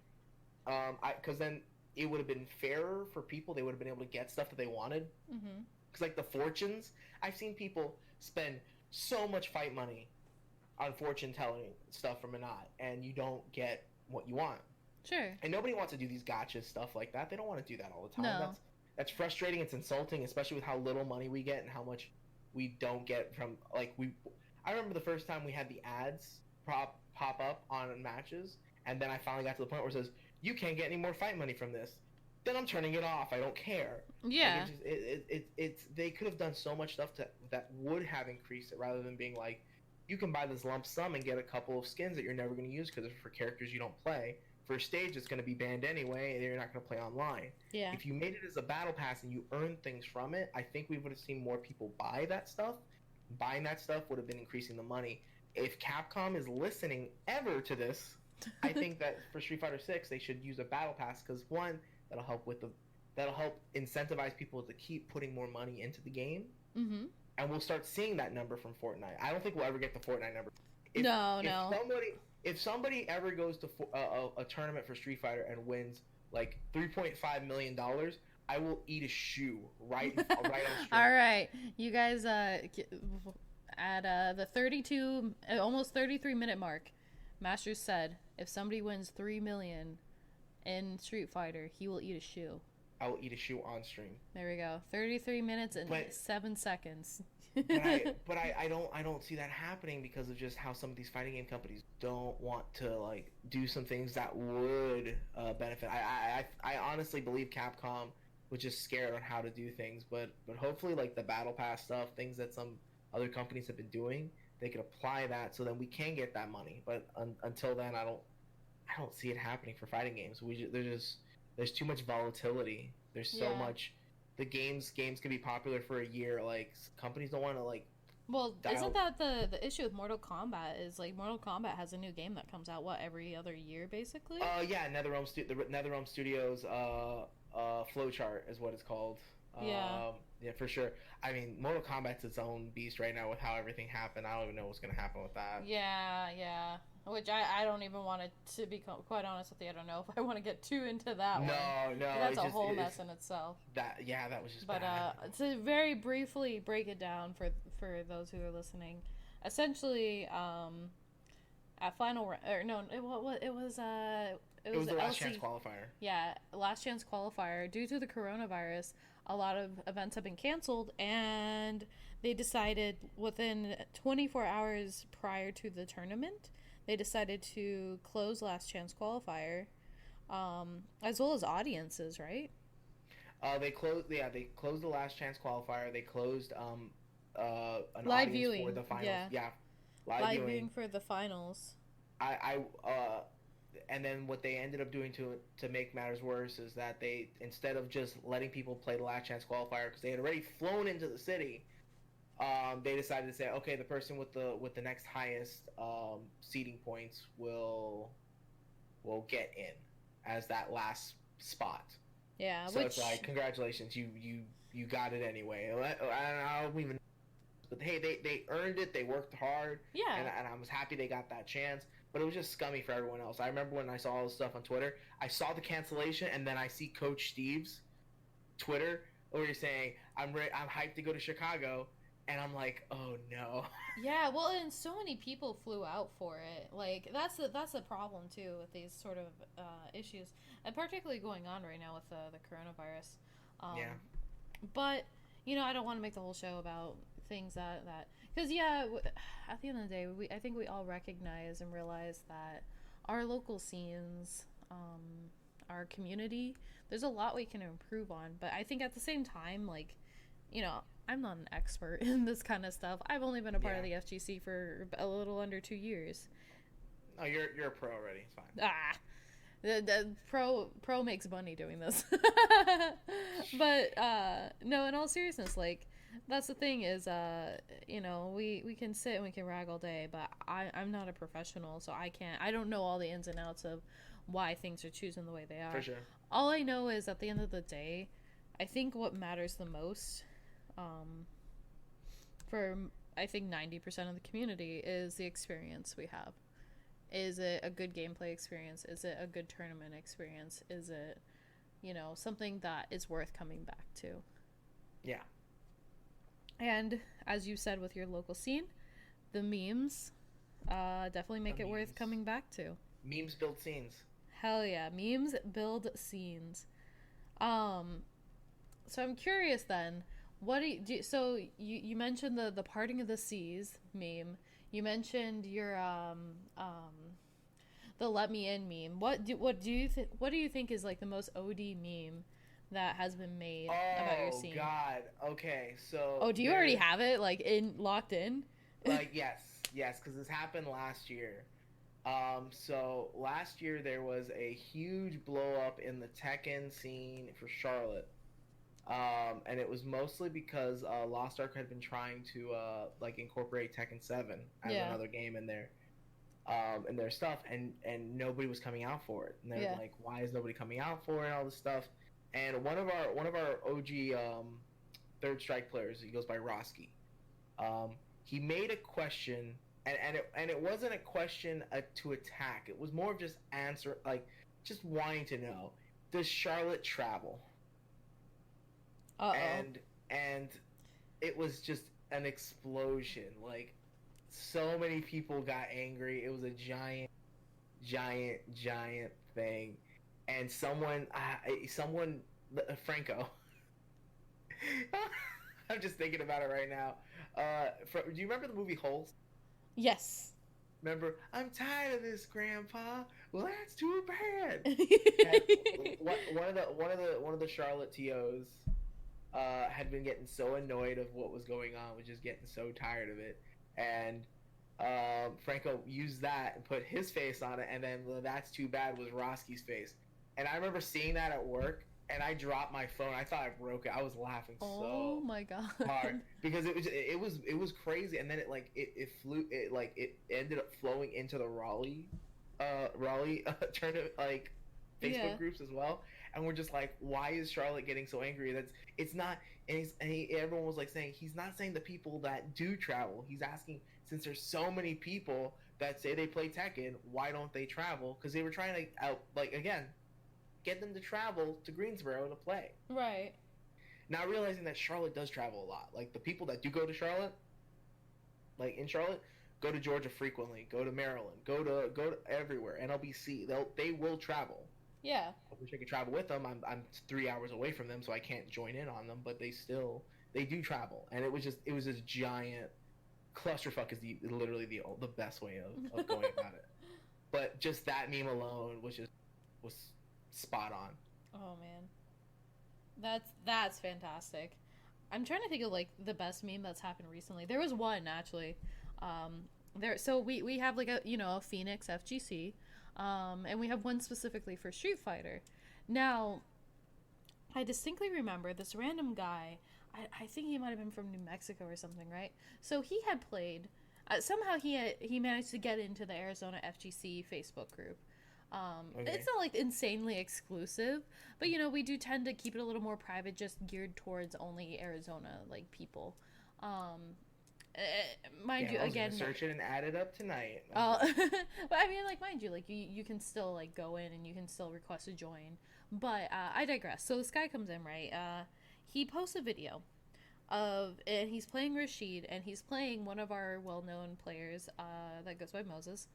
I because then it would have been fairer for people. They would have been able to get stuff that they wanted. Mm-hmm. Because like the fortunes, I've seen people spend so much fight money on fortune telling stuff from Anat, and you don't get what you want. Sure. And nobody wants to do these gotcha stuff like that. They don't want to do that all the time. No. That's frustrating. It's insulting, especially with how little money we get and how much we don't get from like we. I remember the first time we had the ads pop up on matches, and then I finally got to the point where it says you can't get any more fight money from this. Then I'm turning it off. I don't care. Like Yeah. it's they could have done so much stuff that would have increased it rather than being like you can buy this lump sum and get a couple of skins that you're never going to use because they're for characters you don't play. For a stage that's going to be banned anyway, and you're not going to play online. Yeah. If you made it as a battle pass and you earned things from it, I think we would have seen more people buy that stuff. Buying that stuff would have been increasing the money. If Capcom is listening ever to this, I think that for Street Fighter 6 they should use a battle pass because one, that'll help incentivize people to keep putting more money into the game, Mm-hmm. and we'll start seeing that number from Fortnite. I don't think we'll ever get the Fortnite number. No, If no. somebody ever goes to a tournament for Street Fighter and wins like $3.5 million, I will eat a shoe right on stream. All right, you guys. At the 32, almost 33-minute mark, Masters said if somebody wins 3 million in Street Fighter, he will eat a shoe. I will eat a shoe on stream. There we go. 33 minutes and But 7 seconds. I don't see that happening because of just how some of these fighting game companies don't want to like do some things that would benefit. I honestly believe Capcom was just scared on how to do things, but hopefully like the battle pass stuff, things that some other companies have been doing, they could apply that so then we can get that money. But until then, I don't see it happening for fighting games. There's too much volatility. There's so Yeah. much. The games can be popular for a year. Like companies don't want to like Well, isn't dial. that the issue with Mortal Kombat? Is like Mortal Kombat has a new game that comes out every other year basically. Yeah, the NetherRealm Studios flowchart is what it's called. Yeah. Yeah, for sure. I mean, Mortal Kombat's its own beast right now with how everything happened. I don't even know what's gonna happen with that. Yeah, yeah. Which I don't even want to be quite honest with you. I don't know if I want to get too into that one. No, That's a whole it's mess in itself. that was just But bad. to very briefly break it down for those who are listening, essentially, at or no, it was It was the last LC chance qualifier. Yeah, last chance qualifier. Due to the coronavirus, a lot of events have been canceled, and they decided within 24 hours prior to the tournament, they decided to close last chance qualifier, as well as audiences, right? They closed the last chance qualifier. They closed an Live audience for viewing, the finals. yeah. Yeah, live Live viewing. viewing for the finals. I and then what they ended up doing to make matters worse is that they, instead of just letting people play the last chance qualifier because they had already flown into the city, they decided to say, okay, the person with the next highest seeding points will get in as that last spot. Yeah, So it's which like, congratulations, you got it anyway. I don't even. But hey, they earned it. They worked hard, yeah. and I was happy they got that chance. But it was just scummy for everyone else. I remember when I saw all this stuff on Twitter. I saw the cancellation, and then I see Coach Steve's Twitter where he's saying, I'm hyped to go to Chicago," and I'm like, "Oh no." Yeah, well, and so many people flew out for it. Like that's the problem too with these sort of issues, and particularly going on right now with the coronavirus. Um, Yeah, but I don't want to make the whole show about things that because yeah, at the end of the day, I think we all recognize and realize that our local scenes, our community, there's a lot we can improve on. But I think at the same time, like I'm not an expert in this kind of stuff. I've only been a part yeah. of the FGC for a little under 2 years. Oh, you're a pro already. It's fine. Ah, the pro makes money doing this. But no, in all seriousness, like that's the thing is we can sit and we can rag all day, but I'm not a professional, so I don't know all the ins and outs of why things are choosing the way they are. For sure. All I know is at the end of the day, I think what matters the most, for I think 90% of the community, is the experience we have. Is it a good gameplay experience? Is it a good tournament experience? Is it, something that is worth coming back to? Yeah. And as you said with your local scene, the memes definitely make it worth coming back to. Memes build scenes. Hell yeah, memes build scenes. So I'm curious then, what do so you mentioned the parting of the seas meme. You mentioned your the let me in meme. What do you think is like the most OD meme that has been made about your scene? Oh God. Okay, so. Oh, do you already have it like locked in? Like yes, because this happened last year. So last year there was a huge blow up in the Tekken scene for Charlotte. And it was mostly because Lost Ark had been trying to like incorporate Tekken 7 as another game in their stuff, and nobody was coming out for it. And they're like, why is nobody coming out for it and all this stuff? And one of our OG Third Strike players, he goes by Roski. He made a question, and it wasn't a question to attack. It was more of just answer, like just wanting to know, does Charlotte travel? Uh-oh. And it was just an explosion. Like, so many people got angry. It was a giant thing. And someone Franco. I'm just thinking about it right now. Do you remember the movie Holes? Yes. Remember, I'm tired of this, Grandpa. Well, that's too bad. one of the Charlotte TOs had been getting so annoyed of what was going on, was just getting so tired of it, and Franco used that and put his face on it, and then that's too bad was Roski's face. And I remember seeing that at work, and I dropped my phone. I thought I broke it. I was laughing so my God. hard because it was crazy. And then it ended up flowing into the Raleigh tournament, like Facebook groups as well. And we're just like, why is Charlotte getting so angry? It's not. And everyone was like saying, he's not saying the people that do travel. He's asking, since there's so many people that say they play Tekken, why don't they travel? Because they were trying to get them to travel to Greensboro to play. Right. Now realizing that Charlotte does travel a lot. Like the people that do go to Charlotte, like in Charlotte, go to Georgia frequently, go to Maryland, go to everywhere. NLBC, they will travel. Yeah. I wish I could travel with them. I'm 3 hours away from them, so I can't join in on them. But they do travel, and it was this giant clusterfuck. Is literally the best way of going about it. But just that meme alone was spot on. Oh man, that's fantastic. I'm trying to think of like the best meme that's happened recently. There was one actually. There, so we have like a Phoenix FGC, and we have one specifically for Street Fighter. Now, I distinctly remember this random guy. I think he might have been from New Mexico or something, right? So he had played. Somehow he managed to get into the Arizona FGC Facebook group. Okay. It's not like insanely exclusive, but we do tend to keep it a little more private, just geared towards only Arizona like people. Um, Mind Yeah, you, I was again, gonna search it and add it up tonight. but I mean, like, mind you, like you can still like go in and you can still request to join. But I digress. So this guy comes in, right? He posts a video and he's playing Rashid, and he's playing one of our well-known players that goes by Moses.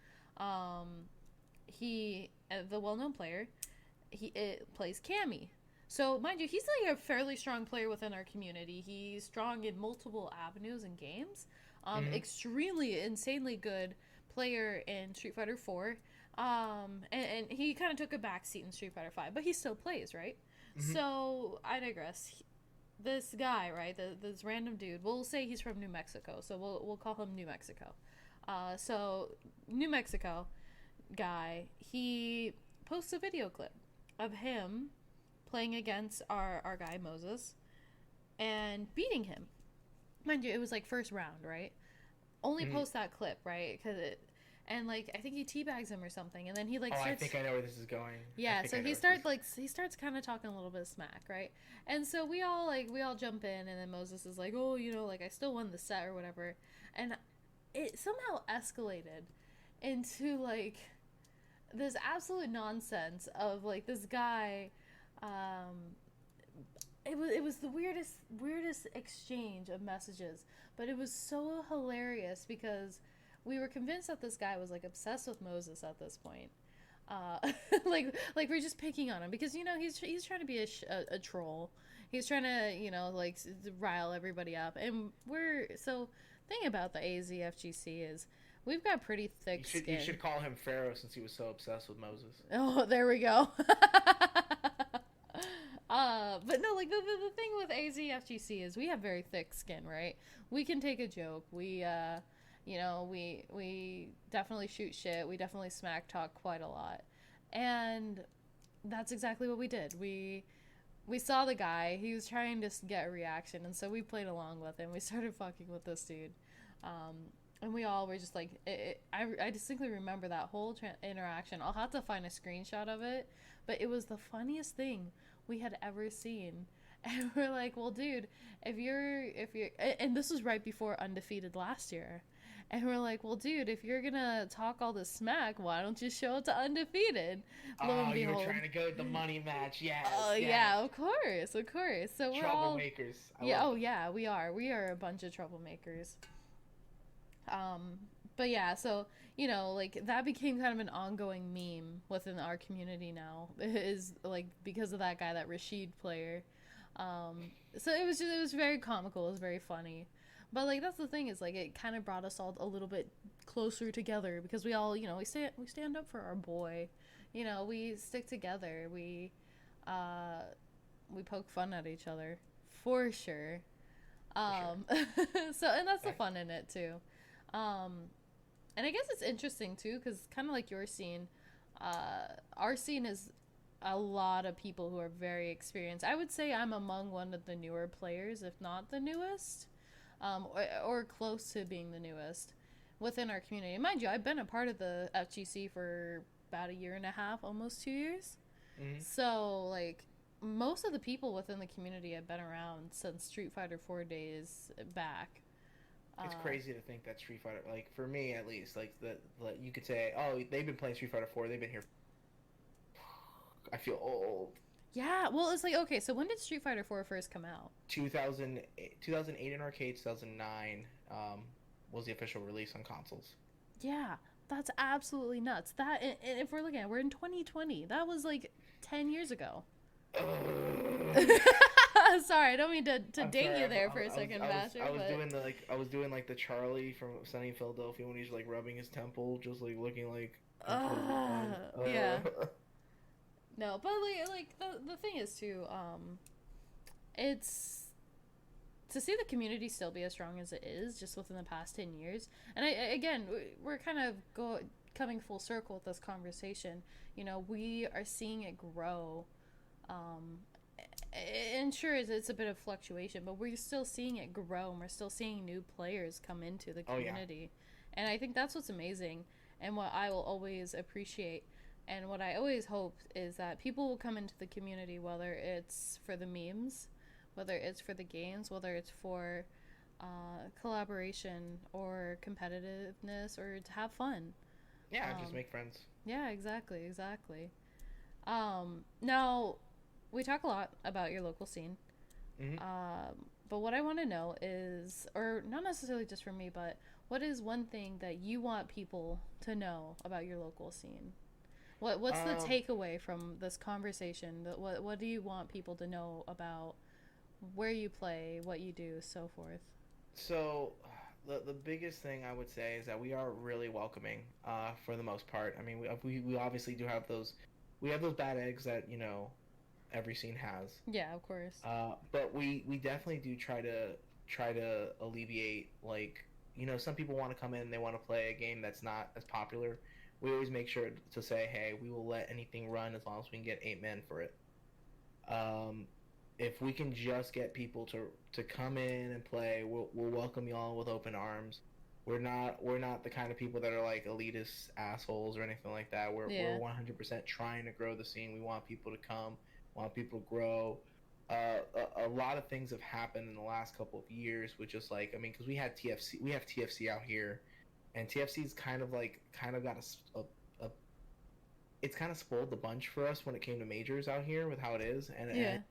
The well-known player, it plays Cammy. So mind you, he's like a fairly strong player within our community. He's strong in multiple avenues and games. Extremely insanely good player in Street Fighter 4. And he kind of took a backseat in Street Fighter 5, but he still plays, right? So I digress. This guy, right? This random dude. We'll say he's from New Mexico, so we'll call him New Mexico. So New Mexico guy, he posts a video clip of him playing against our guy Moses and beating him. Mind you, it was like first round, right? Only post that clip, right? And like I think he teabags him or something, and then he like starts. I think I know where this is going. Yeah, so he starts kind of talking a little bit of smack, right? And so we all jump in, and then Moses is like, oh, like I still won the set or whatever, and it somehow escalated into like this absolute nonsense of like this guy. It was the weirdest exchange of messages, but it was so hilarious because we were convinced that this guy was like obsessed with Moses at this point. Like we're just picking on him because he's trying to be a troll. He's trying to like rile everybody up, and thing about the AZFGC is we've got pretty thick skin. You should call him Pharaoh since he was so obsessed with Moses. Oh, there we go. But no, like the thing with AZFGC is we have very thick skin, right? We can take a joke. We we definitely shoot shit. We definitely smack talk quite a lot, and that's exactly what we did. We saw the guy. He was trying to get a reaction, and so we played along with him. We started fucking with this dude, and we all were just like, I distinctly remember that whole interaction. I'll have to find a screenshot of it, but it was the funniest thing we had ever seen. And we're like, well, dude, if you're, and this was right before Undefeated last year. And we're like, well, dude, if you're gonna talk all this smack, why don't you show it to Undefeated? Lo and behold, you were trying to go with the money match, yes. Oh, yeah, of course. So we're all troublemakers. Yeah, we are. We are a bunch of troublemakers. But yeah, so like that became kind of an ongoing meme within our community now. Is like because of that guy, that Rashid player. So it was very comical. It was very funny. But like that's the thing is like it kind of brought us all a little bit closer together because we all we stand up for our boy, we stick together, we poke fun at each other for sure. So and that's the fun in it too. And I guess it's interesting too because kind of like your scene, our scene is a lot of people who are very experienced. I would say I'm among one of the newer players, if not the newest. Or close to being the newest within our community. Mind you, I've been a part of the FGC for about 1.5 years, almost 2 years. So, like, most of the people within the community have been around since Street Fighter 4 days back. It's crazy to think that Street Fighter, like, for me at least, like, you could say, oh, they've been playing Street Fighter 4, they've been here. I feel old. Yeah, well, it's like, okay, so when did Street Fighter 4 first come out? 2008 in arcade, 2009 was the official release on consoles. Yeah, that's absolutely nuts. That, and if we're looking at it, we're in 2020. That was like 10 years ago. Sorry, I don't mean to date you there for a second, Masher. I was doing like the Charlie from Sunny in Philadelphia when he's like rubbing his temple, just like looking like. Yeah. No, but like the thing is too, it's to see the community still be as strong as it is just within the past 10 years. And again, we're kind of coming full circle with this conversation. We are seeing it grow. Um, and sure, it's a bit of fluctuation, but we're still seeing it grow, and we're still seeing new players come into the Oh yeah. community. And I think that's what's amazing, and what I will always appreciate. And what I always hope is that people will come into the community, whether it's for the memes, whether it's for the games, whether it's for collaboration or competitiveness, or to have fun. Yeah, just Um, make friends. yeah, exactly, exactly. Now, we talk a lot about your local scene, Hmm. but what I want to know is, or not necessarily just for me, but what is one thing that you want people to know about your local scene? What's the Um, takeaway from this conversation? What do you want people to know about where you play, what you do, so forth? so the biggest thing I would say is that we are really welcoming, for the most part. I mean, we obviously do have those, we have those bad eggs that every scene has. Yeah, of course. But we definitely do try to alleviate, like, some people want to come in, they want to play a game that's not as popular. We always make sure to say, hey, we will let anything run as long as we can get 8 men for it. Um, if we can just get people to come in and play, we'll welcome y'all with open arms. We're not the kind of people that are like elitist assholes or anything like that. We're Yeah. 100% trying to grow the scene. We want people to come, want people to grow. A lot of things have happened in the last couple of years, with just like, I mean, because we have TFC out here, and TFC's kind of got a it's kind of spoiled the bunch for us when it came to majors out here with how it is, and Yeah.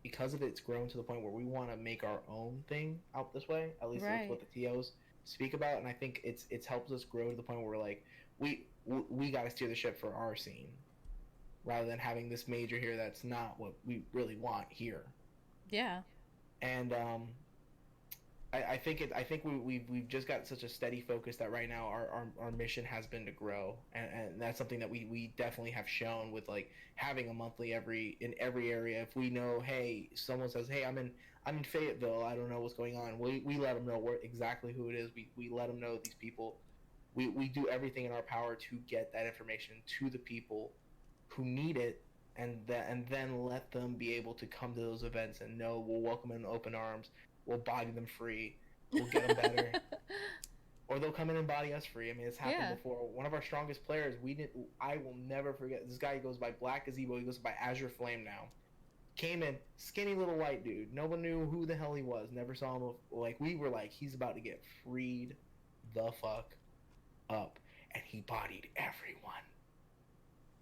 because of it, it's grown to the point where we want to make our own thing out this way. At least that's Right. what the TOs speak about, and I think it's helped us grow to the point where we're like, we got to steer the ship for our scene rather than having this major here that's not what we really want here. Yeah. And I think we've just got such a steady focus that right now our mission has been to grow, and that's something that we definitely have shown with, like, having a monthly in every area. If we know, hey, someone says, hey, I'm in Fayetteville, I don't know what's going on, we let them know exactly who it is. We let them know these people. We do everything in our power to get that information to the people who need it, and then let them be able to come to those events and know we'll welcome them in open arms. We'll body them free. We'll get them better, or they'll come in and body us free. I mean, it's happened Yeah. before. One of our strongest players, we didn't. I will never forget. This guy goes by Black Gazebo. He goes by Azure Flame now. Came in, skinny little white dude. No one knew who the hell he was. Never saw him. Like, we were like, he's about to get freed the fuck up, and he bodied everyone.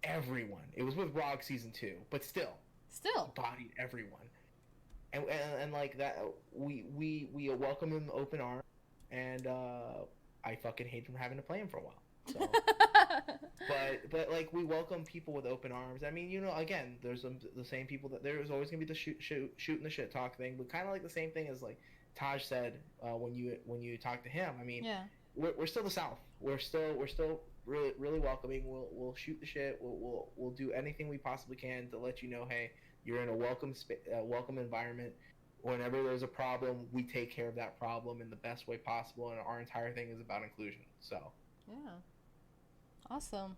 Everyone. It was with Rog season 2, but still, he Still. bodied everyone. And like that, we welcome him open arms, and I fucking hate him having to play him for a while. So, but like, we welcome people with open arms. I mean, again, there's the same people that there's always gonna be the shooting the shit talk thing, but kind of like the same thing as, like, Taj said, when you talk to him. I mean, Yeah. we're still the South. We're still really welcoming. We'll shoot the shit. We'll do anything we possibly can to let you know, hey, you're in a welcome environment. Whenever there's a problem, we take care of that problem in the best way possible, and our entire thing is about inclusion. So, Yeah. Awesome.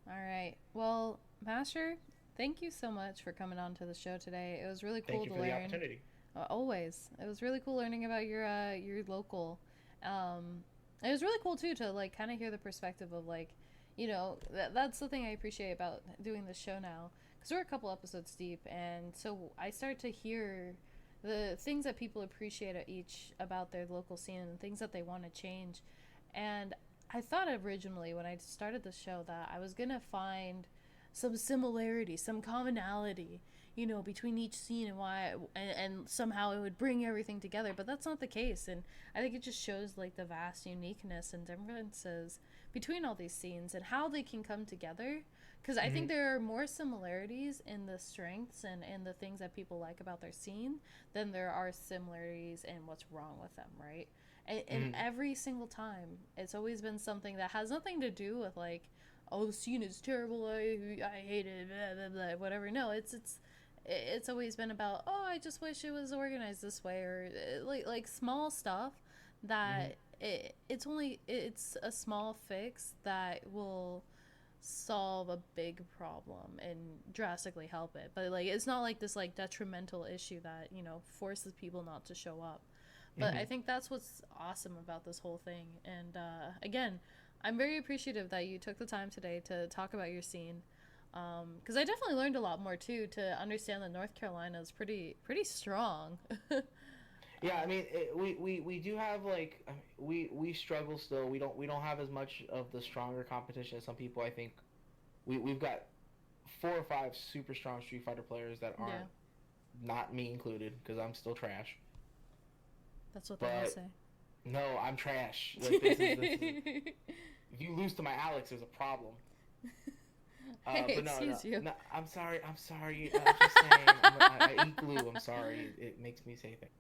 All right. Well, Masher, thank you so much for coming on to the show today. It was really thank cool you to for the learn. opportunity. Always. It was really cool learning about your local. Um, it was really cool too to like kind of hear the perspective of like, that's the thing I appreciate about doing this show now because we're a couple episodes deep, and so I start to hear the things that people appreciate at each about their local scene and things that they want to change. And I thought originally when I started the show that I was gonna find some similarity, some commonality, between each scene and and somehow it would bring everything together. But that's not the case, and I think it just shows like the vast uniqueness and differences between all these scenes and how they can come together. Because I think Hmm. there are more similarities in the strengths and in the things that people like about their scene than there are similarities in what's wrong with them, right? And Hmm. every single time, it's always been something that has nothing to do with like, oh, the scene is terrible. I hate it. Blah, blah, blah, whatever. No, it's always been about, oh, I just wish it was organized this way, or like small stuff Hmm. that it's a small fix that will solve a big problem and drastically help it. But like it's not like this like detrimental issue that, forces people not to show up. But I Hmm. think that's what's awesome about this whole thing. And again, I'm very appreciative that you took the time today to talk about your scene. Because I definitely learned a lot more too, to understand that North Carolina is pretty strong. Yeah, I mean, we do have like we struggle still. We don't have as much of the stronger competition as some people. I think we've got 4 or 5 super strong Street Fighter players that Yeah, aren't, not me included, because I'm still trash. that's what they all But say. no, I'm trash. Like this is if you lose to my Alex, there's a problem. Hey, But no, no, excuse you. no. I'm sorry. I'm sorry. I'm just saying. I eat glue. I'm sorry. It makes me say things.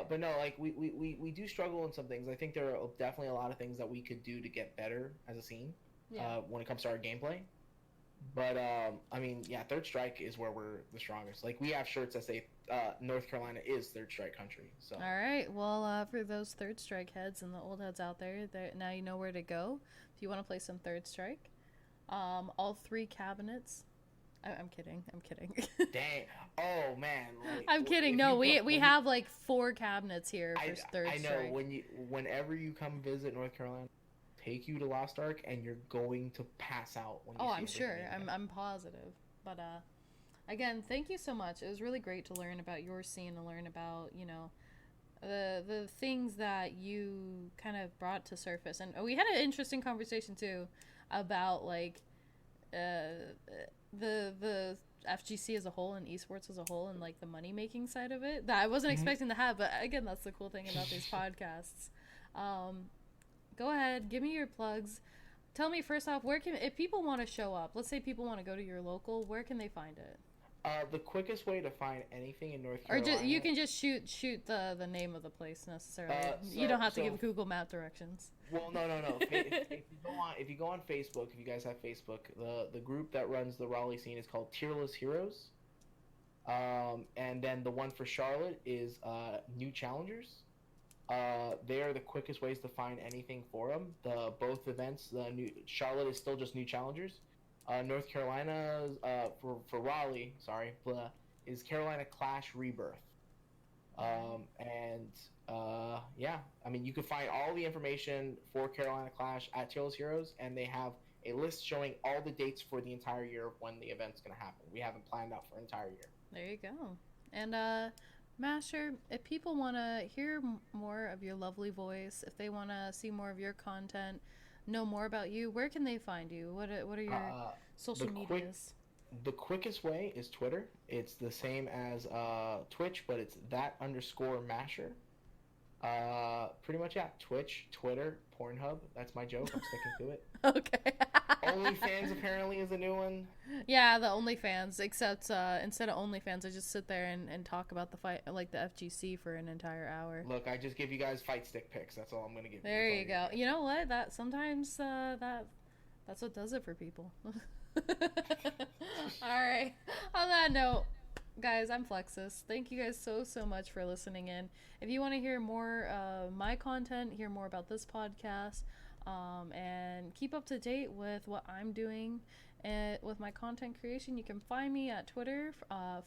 But no, like we do struggle in some things. I think there are definitely a lot of things that we could do to get better as a scene Yeah. when it comes to our gameplay. But I mean, yeah, Third Strike is where we're the strongest. Like we have shirts that say North Carolina is Third Strike country. So All right. Well, for those Third Strike heads and the old heads out there, now you know where to go if you want to play some Third Strike. All 3 cabinets. I'm kidding. I'm kidding. dang, oh man, like I'm kidding. if No, you come we when you, have like 4 cabinets here for Third I know Strike. whenever you come visit North Carolina, take you to Lost Ark, and you're going to pass out when you Oh, see I'm sure. everything I'm positive. But again, thank you so much. It was really great to learn about your scene, to learn about the things that you kind of brought to surface, and we had an interesting conversation too about like uh, the FGC as a whole and esports as a whole, and like the money making side of it that I wasn't again. expecting to have. But again, that's the cool thing about these podcasts. Um, Go ahead, give me your plugs. Tell me first off, where can if people want to show up? Let's say people want to go to your local. Where can they find it? The quickest way to find anything in North Or just you Carolina, can just shoot the name of the place necessarily. You so don't have to so give Google Map directions. well, no, no, no. If you go on Facebook, if you guys have Facebook, the group that runs the Raleigh scene is called Tearless Heroes. And then the one for Charlotte is New Challengers. They are the quickest ways to find anything for them. The both events, the new Charlotte is still just New Challengers. North Carolina for Raleigh, sorry, blah, is Carolina Clash Rebirth. All right. And yeah, I mean you can find all the information for Carolina Clash at Tearless Heroes, and they have a list showing all the dates for the entire year of when the event's going to happen. We haven't planned out for an entire year. There you go. And Masher, if people want to hear more of your lovely voice, if they want to see more of your content, know more about you, where can they find you? What are your Uh, the social quick medias? the quickest way is Twitter. It's the same as Twitch, but it's that underscore masher. Pretty much, yeah. Twitch, Twitter, Pornhub. That's my joke. I'm sticking to it. Okay. OnlyFans apparently is a new one. Yeah, the OnlyFans. Except instead of OnlyFans, I just sit there and talk about the fight, like the FGC, for an entire hour. Look, I just give you guys fight stick pics. That's all I'm gonna give you. There That's all you you're go. gonna You know what? That sometimes that's what does it for people. All right. On that note, guys, I'm Flexiss. Thank you guys so much for listening in. If you want to hear more my content, hear more about this podcast, and keep up to date with what I'm doing with my content creation, you can find me at Twitter,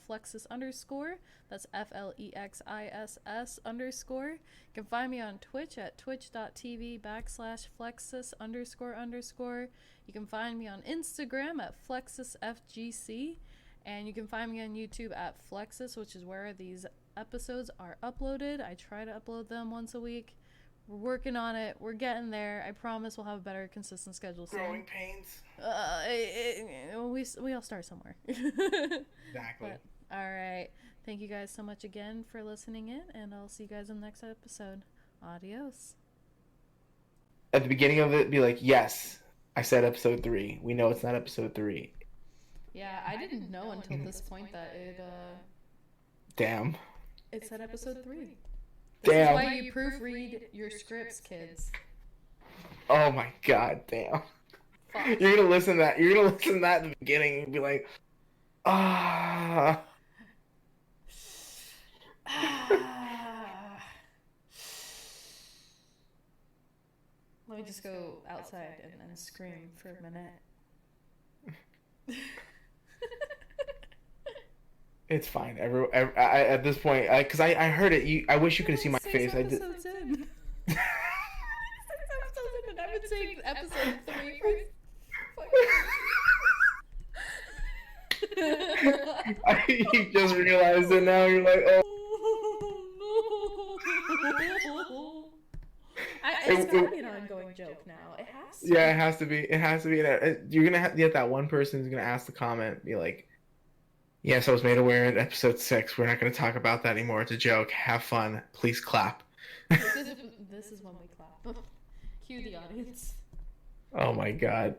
Flexiss underscore. That's FLEXISS underscore. You can find me on Twitch at twitch.tv/Flexiss underscore. You can find me on Instagram at FlexissFGC. And you can find me on YouTube at Flexiss, which is where these episodes are uploaded. I try to upload them once a week. We're working on it. We're getting there. I promise we'll have a better, consistent schedule soon. growing pains. We all start somewhere. Exactly. But all right. Thank you guys so much again for listening in, and I'll see you guys in the next episode. Adios. At the beginning of it, be like, "Yes, I said episode 3. We know it's not episode 3." Yeah, I didn't know until this point that Damn. it said episode 3. This is Damn. why you proofread your scripts, kids. Oh my god, damn. Fuck. You're gonna listen to that. You're gonna listen to that at the beginning and be like, ah. just go outside and scream for a minute. It's fine. At this point, because I heard it. I wish you could have seen my face. I did. Episodes in. 6 episodes in, and I've been saying episode 3 You just realized it now. You're like, oh. It's gotta be an ongoing joke now. It has to. Yeah, it has to be. It has to be. You're gonna get that one person who's gonna ask the comment, be like, "Yes, I was made aware in episode 6. We're not gonna talk about that anymore. It's a joke. Have fun. Please clap." This is when we clap. Cue the audience. Oh my god.